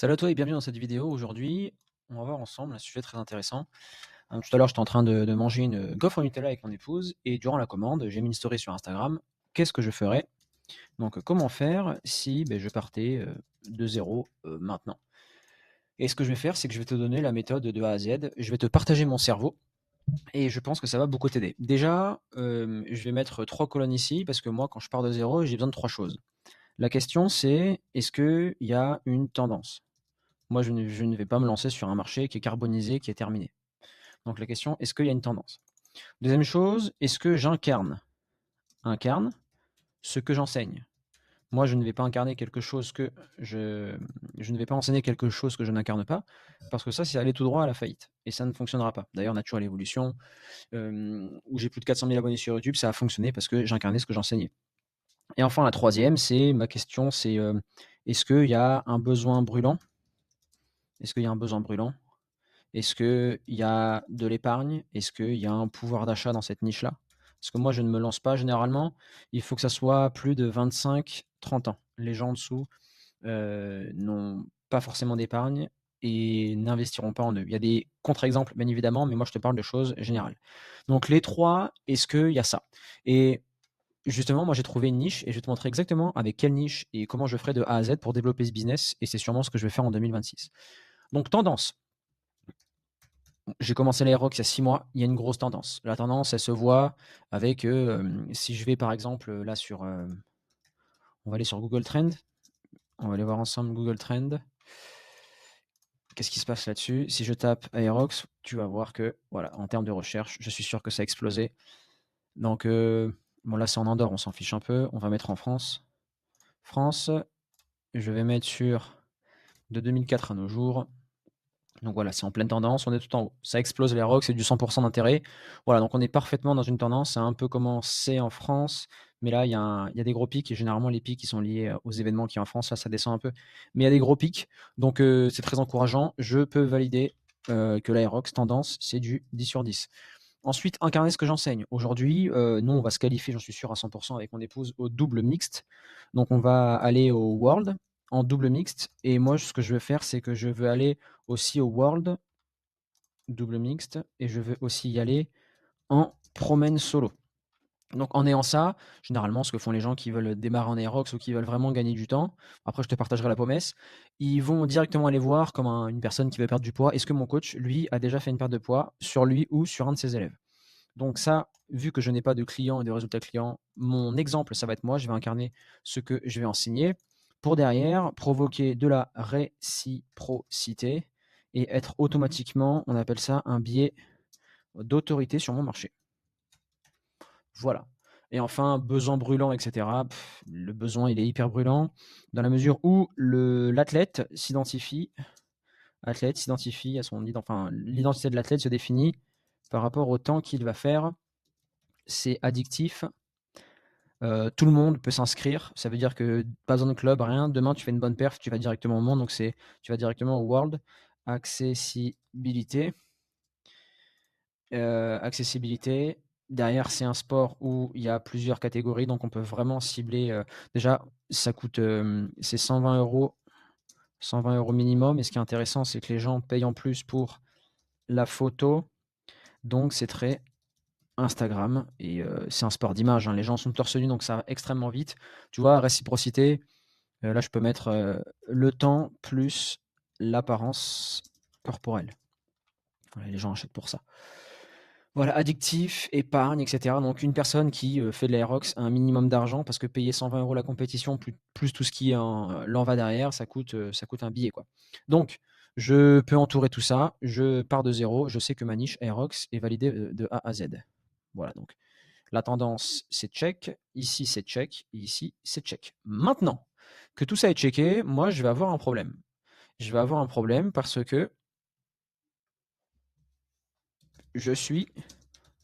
Salut à toi et bienvenue dans cette vidéo. Aujourd'hui, on va voir ensemble un sujet très intéressant. Tout à l'heure, j'étais en train de manger une gaufre au Nutella avec mon épouse et durant la commande, j'ai mis une story sur Instagram. Qu'est-ce que je ferais? Donc, comment faire si je partais de zéro maintenant? Et ce que je vais faire, c'est que je vais te donner la méthode de A à Z. Je vais te partager mon cerveau et je pense que ça va beaucoup t'aider. Déjà, je vais mettre trois colonnes ici parce que moi, quand je pars de zéro, j'ai besoin de trois choses. La question, c'est est-ce qu'il y a une tendance? Moi, je ne vais pas me lancer sur un marché qui est carbonisé, qui est terminé. Donc la question, est-ce qu'il y a une tendance? Deuxième chose, est-ce que incarne ce que j'enseigne? Moi, je ne vais pas incarner quelque chose que je, je ne vais pas enseigner quelque chose que je n'incarne pas, parce que ça, c'est aller tout droit à la faillite. Et ça ne fonctionnera pas. D'ailleurs, Natural Evolution, où j'ai plus de 400 000 abonnés sur YouTube, ça a fonctionné parce que j'incarnais ce que j'enseignais. Et enfin, la troisième, c'est ma question, c'est est-ce qu'il y a un besoin brûlant? Est-ce qu'il y a un besoin brûlant? Est-ce qu'il y a de l'épargne? Est-ce qu'il y a un pouvoir d'achat dans cette niche-là? Parce que moi, je ne me lance pas généralement. Il faut que ça soit plus de 25-30 ans. Les gens en dessous n'ont pas forcément d'épargne et n'investiront pas en eux. Il y a des contre-exemples, bien évidemment, mais moi, je te parle de choses générales. Donc, les trois, est-ce qu'il y a ça? Et justement, moi, j'ai trouvé une niche et je vais te montrer exactement avec quelle niche et comment je ferai de A à Z pour développer ce business. Et c'est sûrement ce que je vais faire en 2026. Donc, tendance. J'ai commencé l'Aerox il y a 6 mois, il y a une grosse tendance. La tendance, elle se voit avec, si je vais par exemple, là sur, on va aller sur Google Trends, on va aller voir ensemble Google Trends. Qu'est-ce qui se passe là-dessus? Si je tape Aerox, tu vas voir que, voilà, en termes de recherche, je suis sûr que ça a explosé. Donc, bon là c'est en Andorre, on s'en fiche un peu. On va mettre en France. France, je vais mettre sur de 2004 à nos jours. Donc voilà, c'est en pleine tendance, on est tout en haut. Ça explose les rocks, c'est du 100% d'intérêt. Voilà, donc on est parfaitement dans une tendance, c'est un peu comment c'est en France, mais là, il y a des gros pics, et généralement les pics qui sont liés aux événements qui en France, là, ça descend un peu. Mais il y a des gros pics, donc c'est très encourageant. Je peux valider que l'Aerox tendance, c'est du 10 sur 10. Ensuite, incarner ce que j'enseigne. Aujourd'hui, nous, on va se qualifier, j'en suis sûr, à 100% avec mon épouse, au double mixte. Donc, on va aller au World en double mixte. Et moi, ce que je veux faire, c'est que je veux aller aussi au World double mixte. Et je veux aussi y aller en promène solo. Donc, en ayant ça, généralement, ce que font les gens qui veulent démarrer en Aerox ou qui veulent vraiment gagner du temps, après, je te partagerai la promesse, ils vont directement aller voir comme une personne qui veut perdre du poids. Est-ce que mon coach, lui, a déjà fait une perte de poids sur lui ou sur un de ses élèves? Donc ça, vu que je n'ai pas de clients et de résultats clients, mon exemple, ça va être moi, je vais incarner ce que je vais enseigner pour derrière provoquer de la réciprocité et être automatiquement, on appelle ça un biais d'autorité sur mon marché. Voilà. Et enfin, besoin brûlant, etc. Le besoin, il est hyper brûlant dans la mesure où l'athlète s'identifie à son enfin, l'identité de l'athlète se définit par rapport au temps qu'il va faire. C'est addictif. Tout le monde peut s'inscrire. Ça veut dire que pas besoin de club, rien. Demain, tu fais une bonne perf, tu vas directement au monde. Donc, tu vas directement au World. Accessibilité. Accessibilité. Derrière, c'est un sport où il y a plusieurs catégories. Donc, on peut vraiment cibler. Déjà, ça coûte. C'est 120 euros. 120 euros minimum. Et ce qui est intéressant, c'est que les gens payent en plus pour la photo. Donc, c'est très Instagram et c'est un sport d'image, hein. Les gens sont torse nu, donc ça va extrêmement vite. Tu vois, réciprocité, là, je peux mettre le temps plus l'apparence corporelle. Voilà, les gens achètent pour ça. Voilà, addictif, épargne, etc. Donc, une personne qui fait de l'aerox a un minimum d'argent parce que payer 120 euros la compétition, plus tout ce qui est l'en va derrière, ça coûte un billet, quoi. Donc, je peux entourer tout ça. Je pars de zéro. Je sais que ma niche aerox est validée de A à Z. Voilà, donc la tendance, c'est check. Ici, c'est check. Et ici, c'est check. Maintenant que tout ça est checké, moi, je vais avoir un problème. Je vais avoir un problème parce que je suis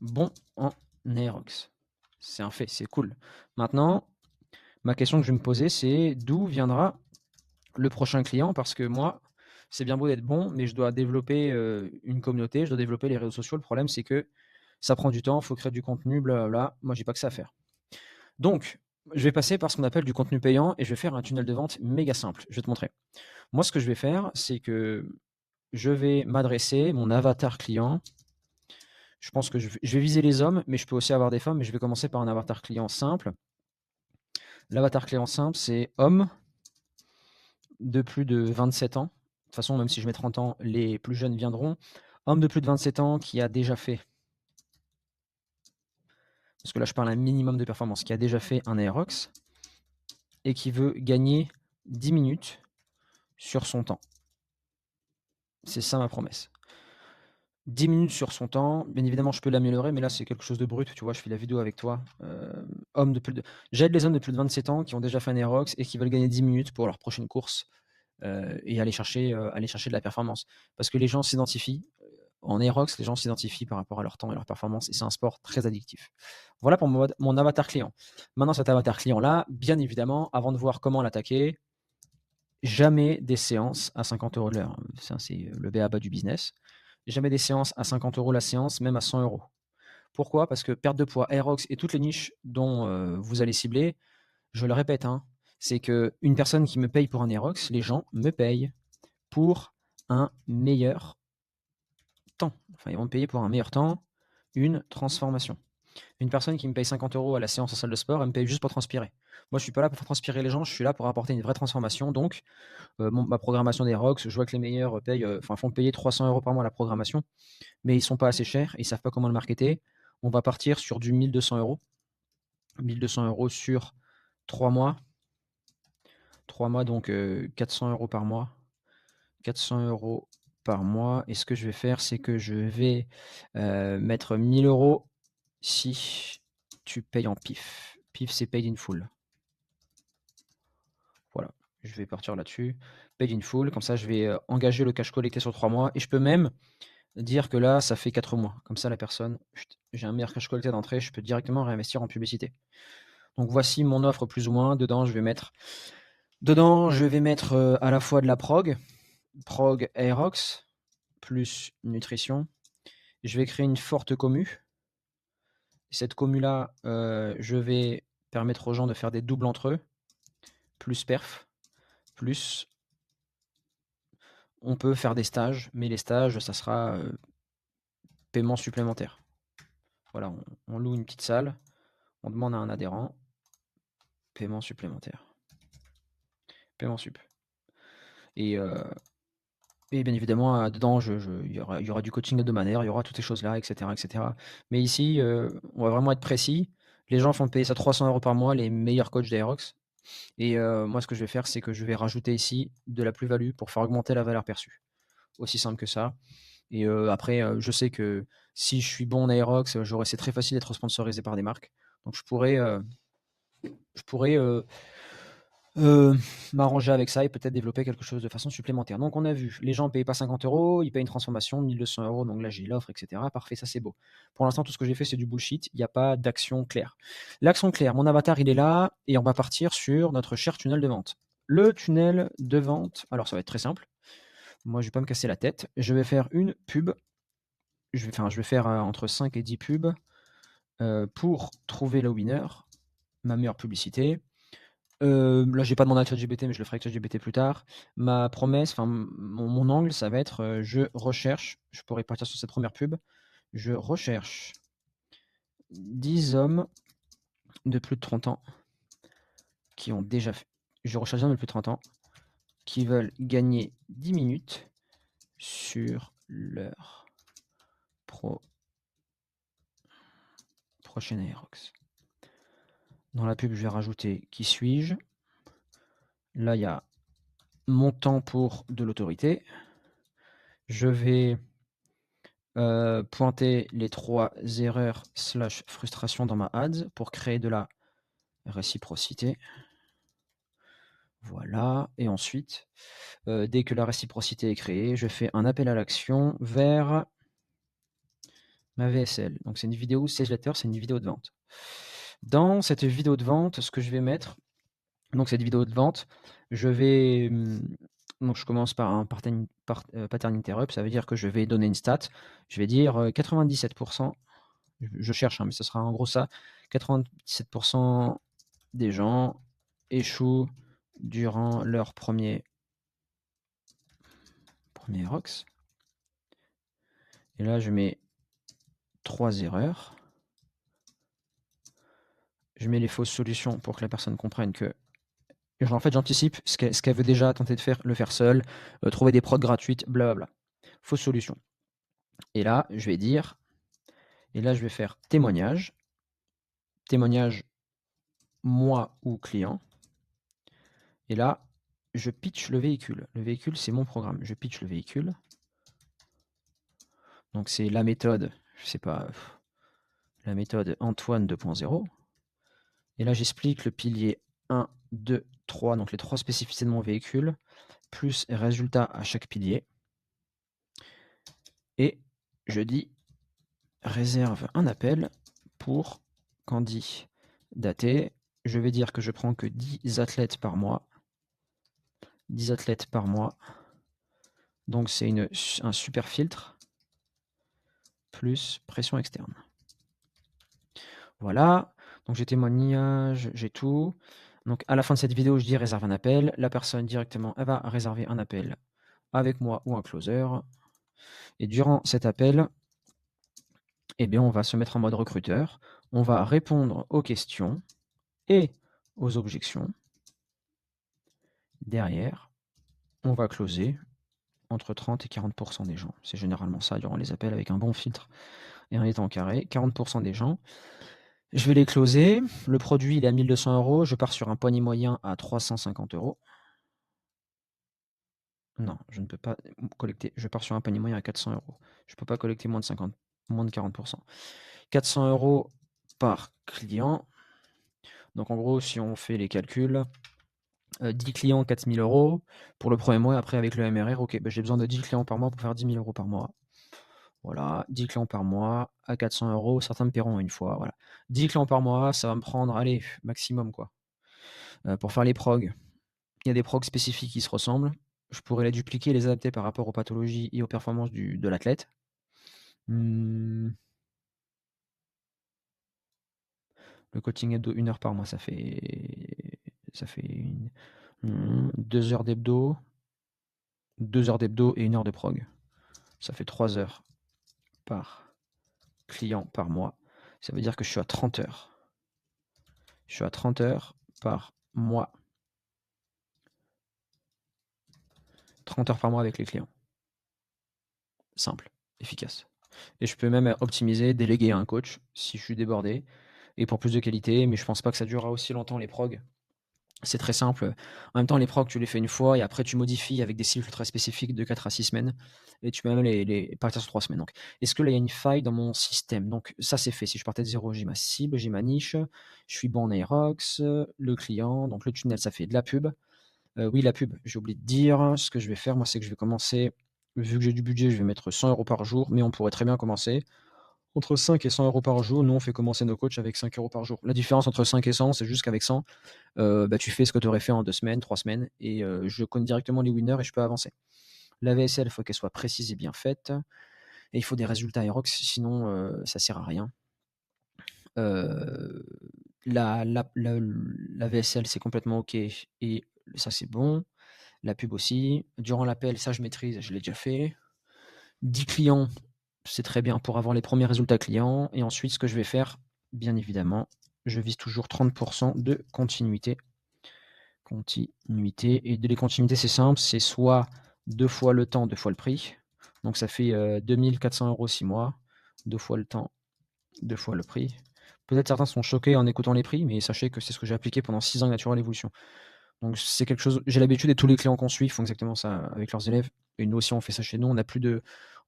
bon en Aerox. C'est un fait, c'est cool. Maintenant, ma question que je vais me poser, c'est d'où viendra le prochain client? Parce que moi, c'est bien beau d'être bon, mais je dois développer une communauté, je dois développer les réseaux sociaux. Le problème, c'est que ça prend du temps, il faut créer du contenu, blablabla. Moi, j'ai pas que ça à faire. Donc, Je vais passer par ce qu'on appelle du contenu payant et je vais faire un tunnel de vente méga simple. Je vais te montrer. Moi, ce que je vais faire, c'est que je vais m'adresser, mon avatar client. Je pense que je vais viser les hommes, mais je peux aussi avoir des femmes, mais je vais commencer par un avatar client simple. L'avatar client simple, c'est homme de plus de 27 ans. De toute façon, même si je mets 30 ans, les plus jeunes viendront. Homme de plus de 27 ans qui a déjà fait, parce que là je parle un minimum de performance, qui a déjà fait un Aerox et qui veut gagner 10 minutes sur son temps. C'est ça ma promesse. 10 minutes sur son temps, bien évidemment je peux l'améliorer, mais là c'est quelque chose de brut, tu vois, je fais la vidéo avec toi. J'aide les hommes de plus de 27 ans qui ont déjà fait un Aerox et qui veulent gagner 10 minutes pour leur prochaine course et aller chercher de la performance. Parce que les gens s'identifient, en Aerox, les gens s'identifient par rapport à leur temps et leur performance, et c'est un sport très addictif. Voilà pour mon avatar client. Maintenant, cet avatar client-là, bien évidemment, avant de voir comment l'attaquer, jamais des séances à 50 € de l'heure. Ça, c'est le b.a-ba du business. Jamais des séances à 50 € la séance, même à 100 €. Pourquoi? Parce que perte de poids, Aerox et toutes les niches dont vous allez cibler, je le répète, hein, c'est qu'une personne qui me paye pour un Aerox, les gens me payent pour un meilleur temps. Enfin, ils vont me payer pour un meilleur temps, une transformation. Une personne qui me paye 50 € à la séance en salle de sport, elle me paye juste pour transpirer. Moi, je suis pas là pour faire transpirer les gens, je suis là pour apporter une vraie transformation. Donc, ma programmation des ROX, je vois que les meilleurs font payer 300 € par mois la programmation, mais ils sont pas assez chers, et ils savent pas comment le marketer. On va partir sur du 1200 €. 1200 € sur 3 mois. 3 mois, donc 400 € par mois. 400 € par mois. Et ce que je vais faire, c'est que je vais mettre 1000 € si tu payes en PIF. PIF, c'est paid in full. Voilà, je vais partir là-dessus. Paid in full, comme ça je vais engager le cash collecté sur 3 mois. Et je peux même dire que là, ça fait 4 mois. Comme ça, la personne, j'ai un meilleur cash collecté d'entrée, je peux directement réinvestir en publicité. Donc voici mon offre plus ou moins. Dedans, je vais mettre à la fois de la prog Aerox, plus nutrition. Je vais créer une forte commu. Cette commu-là, je vais permettre aux gens de faire des doubles entre eux, plus perf, plus on peut faire des stages, mais les stages, ça sera paiement supplémentaire. Voilà, on loue une petite salle, on demande à un adhérent, paiement supplémentaire. Paiement sup. Et bien évidemment, dedans, il y aura du coaching hebdomadaire, il y aura toutes ces choses-là, etc., etc. Mais ici, on va vraiment être précis. Les gens font payer ça 300 € par mois, les meilleurs coachs d'Aerox. Et moi, ce que je vais faire, c'est que je vais rajouter ici de la plus-value pour faire augmenter la valeur perçue. Aussi simple que ça. Et après, je sais que si je suis bon en Aerox, c'est très facile d'être sponsorisé par des marques. Donc je pourrais m'arranger avec ça et peut-être développer quelque chose de façon supplémentaire. Donc on a vu, les gens ne payent pas 50 €, ils payent une transformation, 1200 €, donc là j'ai l'offre, etc. Parfait, ça c'est beau. Pour l'instant, tout ce que j'ai fait, c'est du bullshit, il n'y a pas d'action claire. L'action claire, mon avatar, il est là, et on va partir sur notre cher tunnel de vente. Le tunnel de vente, alors ça va être très simple. Moi, je ne vais pas me casser la tête. Je vais faire une pub. Je vais faire entre 5 et 10 pubs pour trouver le winner, ma meilleure publicité. Là, j'ai pas demandé à ChatGPT, mais je le ferai avec ChatGPT plus tard. Ma promesse, enfin mon angle, ça va être, je pourrais partir sur cette première pub. Je recherche 10 hommes de plus de 30 ans qui ont déjà fait. Je recherche 10 hommes de plus de 30 ans qui veulent gagner 10 minutes sur leur prochaine Aerox. Dans la pub, je vais rajouter qui suis-je. Là, il y a mon temps pour de l'autorité. Je vais pointer les 3 erreurs / frustrations dans ma ads pour créer de la réciprocité. Voilà. Et ensuite, dès que la réciprocité est créée, je fais un appel à l'action vers ma VSL. Donc c'est une vidéo sales letter, c'est une vidéo de vente. Dans cette vidéo de vente, ce que je vais mettre, donc cette vidéo de vente, je vais donc je commence par un pattern interrupt, ça veut dire que je vais donner une stat. Je vais dire 97%, je cherche, hein, mais ce sera en gros ça, 97% des gens échouent durant leur premier ROX. Et là, je mets 3 erreurs. Je mets les fausses solutions pour que la personne comprenne que... En fait, j'anticipe ce qu'elle veut déjà tenter de faire, le faire seule, trouver des prods gratuites, blablabla. Fausse solution. Et là, je vais dire... Et là, je vais faire témoignage. Témoignage, moi ou client. Et là, je pitch le véhicule. Le véhicule, c'est mon programme. Je pitch le véhicule. Donc, c'est la méthode, je sais pas, la méthode Antoine 2.0. Et là, j'explique le pilier 1, 2, 3, donc les 3 spécificités de mon véhicule, plus résultat à chaque pilier. Et je dis réserve un appel pour candidater. Je vais dire que je prends que 10 athlètes par mois. 10 athlètes par mois. Donc c'est un super filtre plus pression externe. Voilà. Donc j'ai témoignage, j'ai tout. Donc à la fin de cette vidéo, je dis réserve un appel. La personne directement, elle va réserver un appel avec moi ou un closer. Et durant cet appel, eh bien, on va se mettre en mode recruteur. On va répondre aux questions et aux objections. Derrière, on va closer entre 30 et 40% des gens. C'est généralement ça durant les appels avec un bon filtre et un étang carré. 40% des gens. Je vais les closer. Le produit, il est à 1 200 €. Je pars sur un panier moyen à 350 €. Non, je ne peux pas collecter. Je pars sur un panier moyen à 400 €. Je ne peux pas collecter moins de 40%. 400 € par client. Donc en gros, si on fait les calculs, 10 clients, 4 000 €. Pour le premier mois, après avec le MRR, ok, j'ai besoin de 10 clients par mois pour faire 10 000 € par mois. Voilà, 10 clients par mois à 400 €. Certains me paieront une fois. Voilà. 10 clients par mois, ça va me prendre, allez, maximum quoi. Pour faire les progs, il y a des progs spécifiques qui se ressemblent. Je pourrais les dupliquer et les adapter par rapport aux pathologies et aux performances de l'athlète. Le coaching hebdo, 1 heure par mois, ça fait 2 heures d'hebdo, 2 heures d'hebdo et 1 heure de prog. Ça fait 3 heures par client par mois. Ça veut dire que je suis à 30 heures. Je suis à 30 heures par mois. 30 heures par mois avec les clients. Simple, efficace. Et je peux même optimiser, déléguer à un coach si je suis débordé et pour plus de qualité, mais je pense pas que ça durera aussi longtemps les progs. C'est très simple. En même temps, les procs, tu les fais une fois et après tu modifies avec des cycles très spécifiques de 4 à 6 semaines et tu peux même les partir sur 3 semaines. Donc, est-ce que là, il y a une faille dans mon système? Donc, ça, c'est fait. Si je partais de zéro, j'ai ma cible, j'ai ma niche, je suis bon en Aerox, le client, donc le tunnel, ça fait de la pub. Oui, la pub, j'ai oublié de dire. Ce que je vais faire, moi, c'est que je vais commencer, vu que j'ai du budget, je vais mettre 100 € par jour, mais on pourrait très bien commencer entre 5 et 100 € par jour. Nous, on fait commencer nos coachs avec 5 € par jour. La différence entre 5 et 100, c'est juste qu'avec 100, tu fais ce que tu aurais fait en 2 semaines, 3 semaines, et je connais directement les winners et je peux avancer. La VSL, il faut qu'elle soit précise et bien faite, et il faut des résultats Aerox, sinon ça sert à rien. La VSL, c'est complètement OK, et ça, c'est bon. La pub aussi. Durant l'appel, ça, je maîtrise, je l'ai déjà fait. 10 clients, c'est très bien pour avoir les premiers résultats clients. Et ensuite, ce que je vais faire, bien évidemment, je vise toujours 30% de continuité. Continuité. Et de les continuités, c'est simple, c'est soit 2 fois le temps, 2 fois le prix. Donc ça fait 2 400 € 6 mois. 2 fois le temps, 2 fois le prix. Peut-être certains sont choqués en écoutant les prix, mais sachez que c'est ce que j'ai appliqué pendant 6 ans de Natural Evolution. Donc c'est quelque chose, j'ai l'habitude et tous les clients qu'on suit font exactement ça avec leurs élèves. Et nous aussi, on fait ça chez nous. On a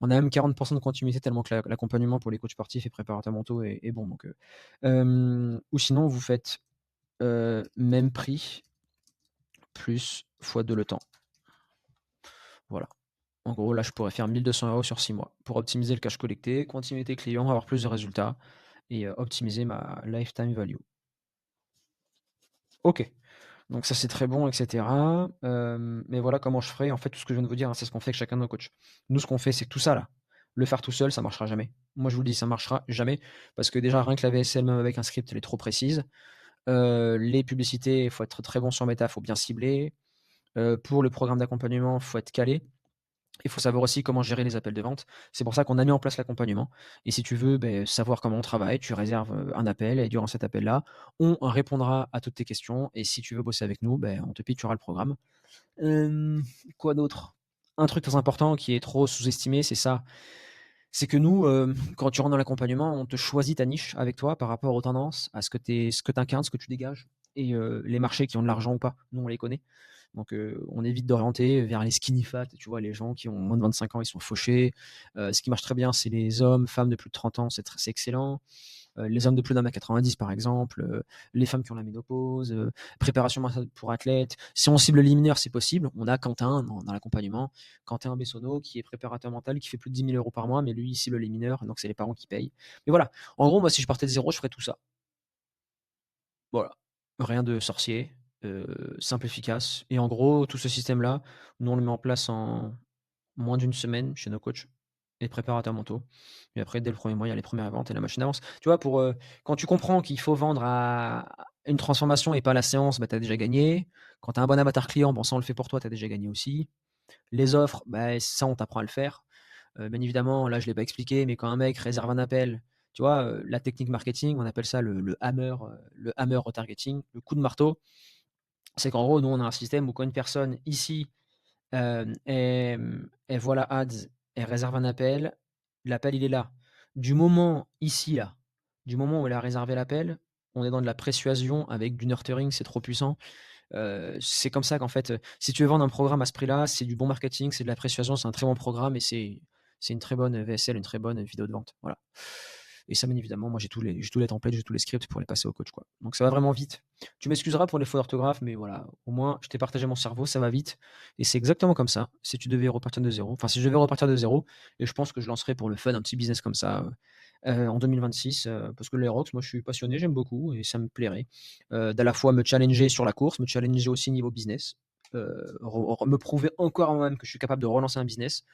même 40% de continuité tellement que l'accompagnement pour les coachs sportifs et préparateurs mentaux est bon. Donc, ou sinon, vous faites même prix plus x2 le temps. Voilà. En gros, là, je pourrais faire 1 200 € sur 6 mois pour optimiser le cash collecté, continuité client, avoir plus de résultats et optimiser ma lifetime value. Ok. Donc ça, c'est très bon, etc. Mais voilà comment je ferai. En fait, tout ce que je viens de vous dire, hein, c'est ce qu'on fait avec chacun de nos coachs. Nous, ce qu'on fait, c'est que tout ça, là, le faire tout seul, ça marchera jamais. Moi, je vous le dis, ça marchera jamais parce que déjà, rien que la VSL, même avec un script, elle est trop précise. Les publicités, il faut être très bon sur Meta, il faut bien cibler. Pour le programme d'accompagnement, il faut être calé. Il faut savoir aussi comment gérer les appels de vente. C'est pour ça qu'on a mis en place l'accompagnement et si tu veux, savoir comment on travaille, tu réserves, un appel et durant cet appel-là, on répondra à toutes tes questions et si tu veux bosser avec nous, on te pitchera le programme. Hem, quoi d'autre? Un truc très important qui est trop sous-estimé, c'est ça, c'est que nous, quand tu rentres dans l'accompagnement, on te choisit ta niche avec toi par rapport aux tendances, à ce que tu incarnes, ce que tu dégages et les marchés qui ont de l'argent ou pas, nous on les connaît. Donc on évite d'orienter vers les skinny fat, tu vois? Les gens qui ont moins de 25 ans, ils sont fauchés. Ce qui marche très bien, c'est les hommes, femmes de plus de 30 ans, c'est excellent. Les hommes de plus d'un mètre 90 par exemple, les femmes qui ont la ménopause, préparation mentale pour athlètes. Si on cible les mineurs, c'est possible. On a Quentin dans l'accompagnement, Quentin Bessonneau qui est préparateur mental, qui fait plus de 10 000 € par mois, mais lui, il cible les mineurs, donc c'est les parents qui payent. Mais voilà, en gros, moi, si je partais de zéro, je ferais tout ça. Voilà, rien de sorcier, simple, efficace et en gros, tout ce système-là, nous, on le met en place en moins d'une semaine chez nos coachs et préparateurs mentaux et après dès le premier mois, il y a les premières ventes et la machine avance. Tu vois, quand tu comprends qu'il faut vendre à une transformation et pas la séance, tu as déjà gagné. Quand tu as un bon avatar client, bon ça on le fait pour toi, tu as déjà gagné aussi. Les offres, ça on t'apprend à le faire. Bien évidemment, là je l'ai pas expliqué, mais quand un mec réserve un appel, tu vois, la technique marketing, on appelle ça le hammer retargeting, le coup de marteau. C'est qu'en gros, nous on a un système où quand une personne ici elle voit la ads, elle réserve un appel, l'appel il est là. Du moment ici là, du moment où elle a réservé l'appel, on est dans de la persuasion avec du nurturing, c'est trop puissant. C'est comme ça qu'en fait, si tu veux vendre un programme à ce prix-là, c'est du bon marketing, c'est de la persuasion, c'est un très bon programme et c'est une très bonne VSL, une très bonne vidéo de vente. Voilà. Et ça, bien évidemment, moi j'ai tous les templates, j'ai tous les scripts pour les passer au coach, quoi. Donc ça va vraiment vite. Tu m'excuseras pour les fautes d'orthographe, mais voilà, au moins je t'ai partagé mon cerveau, ça va vite. Et c'est exactement comme ça. Si tu devais repartir de zéro, enfin si je devais repartir de zéro, et je pense que je lancerais pour le fun un petit business comme ça en 2026, parce que les rocks, moi je suis passionné, j'aime beaucoup et ça me plairait d'à la fois me challenger sur la course, me challenger aussi niveau business, me prouver encore à moi-même que je suis capable de relancer un business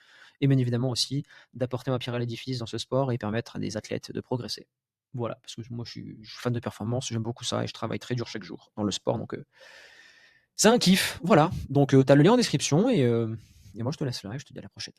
et bien évidemment aussi d'apporter ma pierre à l'édifice dans ce sport et permettre à des athlètes de progresser. Voilà, parce que moi je suis fan de performance, j'aime beaucoup ça et je travaille très dur chaque jour dans le sport, donc c'est un kiff, voilà. Donc tu as le lien en description et moi je te laisse là et je te dis à la prochaine.